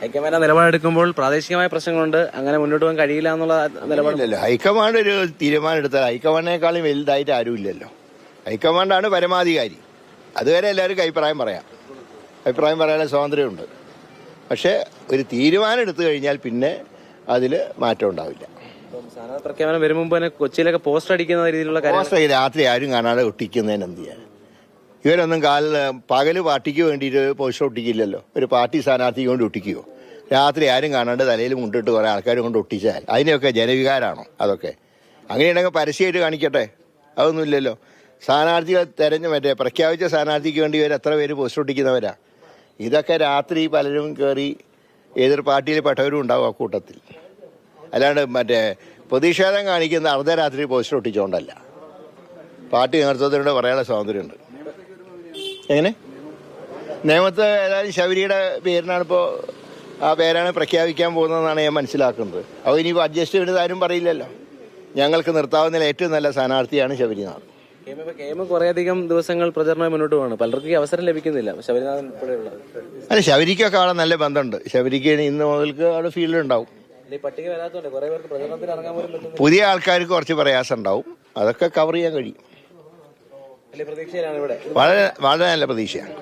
High command നിലപാടെടുക്കുമ്പോൾ പ്രാദേശികമായ പ്രശ്നങ്ങളുണ്ട്, അങ്ങനെ മുന്നോട്ട് പോകാൻ കഴിയില്ല എന്നുള്ള നിലപാടില്ലല്ലോ. ഹൈക്കമാൻഡ് ഒരു തീരുമാനം എടുത്താൽ ഹൈക്കമാൻഡിനേക്കാളും വലുതായിട്ട് ആരുമില്ലല്ലോ. ഹൈക്കമാൻഡാണ് പരമാധികാരി. അതുവരെ എല്ലാവർക്കും അഭിപ്രായം പറയാനുള്ള സ്വാതന്ത്ര്യമുണ്ട്. പക്ഷെ ഒരു തീരുമാനം എടുത്തു കഴിഞ്ഞാൽ പിന്നെ അതിൽ മാറ്റം ഉണ്ടാവില്ല. സ്ഥാനാർത്ഥി പ്രഖ്യാപനം വരും മുമ്പ് തന്നെ കൊച്ചിയിലൊക്കെ പോസ്റ്റർ അടിക്കുന്ന രീതിയിലുള്ള പോസ്റ്റർ രാത്രി ആരും കാണാതെ ഒട്ടിക്കുന്നതിന് എന്ത് ചെയ്യാൻ? ഇവരൊന്നും പകല് പാർട്ടിക്ക് വേണ്ടിയിട്ട് പോസ്റ്റർ ഒട്ടിക്കില്ലല്ലോ. ഒരു പാർട്ടി സ്ഥാനാർത്ഥിക്ക് കൊണ്ട് ഒട്ടിക്കുമോ? രാത്രി ആരും കാണാണ്ട് തലയിൽ മുണ്ടിട്ട് കുറേ ആൾക്കാർ കൊണ്ട് ഒട്ടിച്ചാൽ അതിനെയൊക്കെ ജനവികാരമാണോ? അതൊക്കെ അങ്ങനെയാണെങ്കിൽ പരസ്യമായിട്ട് കാണിക്കട്ടെ. അതൊന്നുമില്ലല്ലോ. സ്ഥാനാർത്ഥികളെ പ്രഖ്യാപിച്ച സ്ഥാനാർത്ഥിക്ക് വേണ്ടി ഇവർ എത്ര പേര് പോസ്റ്റർ ഒട്ടിക്കുന്നവരാ? ഇതൊക്കെ രാത്രി പലരും കയറി എതിർ പാർട്ടിയിൽ പെട്ടവരും ഉണ്ടാവും ആ കൂട്ടത്തിൽ. അല്ലാണ്ട് പ്രതിഷേധം കാണിക്കുന്ന അർദ്ധരാത്രി പോസ്റ്റർ ഒട്ടിച്ചുകൊണ്ടല്ല. പാർട്ടി നേതൃത്വത്തിനോട് പറയാനുള്ള സ്വാതന്ത്ര്യമുണ്ട്. എങ്ങനെ നിയമത്ത് ഏതായാലും ശബരിയുടെ പേരിനാണിപ്പോൾ ആ പേരാണ് പ്രഖ്യാപിക്കാൻ പോകുന്നതെന്നാണ് ഞാൻ മനസ്സിലാക്കുന്നത്. അപ്പോൾ ഇനിയിപ്പോൾ അഡ്ജസ്റ്റ് ചെയ്യുന്നത് ആരും പറയില്ലല്ലോ. ഞങ്ങൾക്ക് നിർത്താവുന്നതിൽ ഏറ്റവും നല്ല സ്ഥാനാർത്ഥിയാണ് ശബരിനാഥ്. കുറേയധികം ദിവസങ്ങൾ പ്രചരണം മുന്നോട്ട് പോകണം, പലർക്കും അവസരം ലഭിക്കുന്നില്ല. ശബരിനാഥൻ ഉൾപ്പെടെയുള്ളത് അല്ല, ശബരിക്കൊക്കെ അവിടെ നല്ല ബന്ധമുണ്ട്. ശബരിക്ക് ഇന്ന് മുതൽക്ക് അവിടെ ഫീൽഡുണ്ടാവും. പട്ടിക വരാത്തതുകൊണ്ട് കുറേ പേർക്ക് പ്രചരണത്തിന് ഇറങ്ങാൻ പോലും പറ്റുന്നില്ല. പുതിയ ആൾക്കാർക്ക് കുറച്ച് പ്രയാസം ഉണ്ടാവും. അതൊക്കെ കവർ ചെയ്യാൻ കഴിയും. പ്രതീക്ഷയിലാണ് ഇവിടെ. വളരെ വളരെ നല്ല പ്രതീക്ഷയാണ്.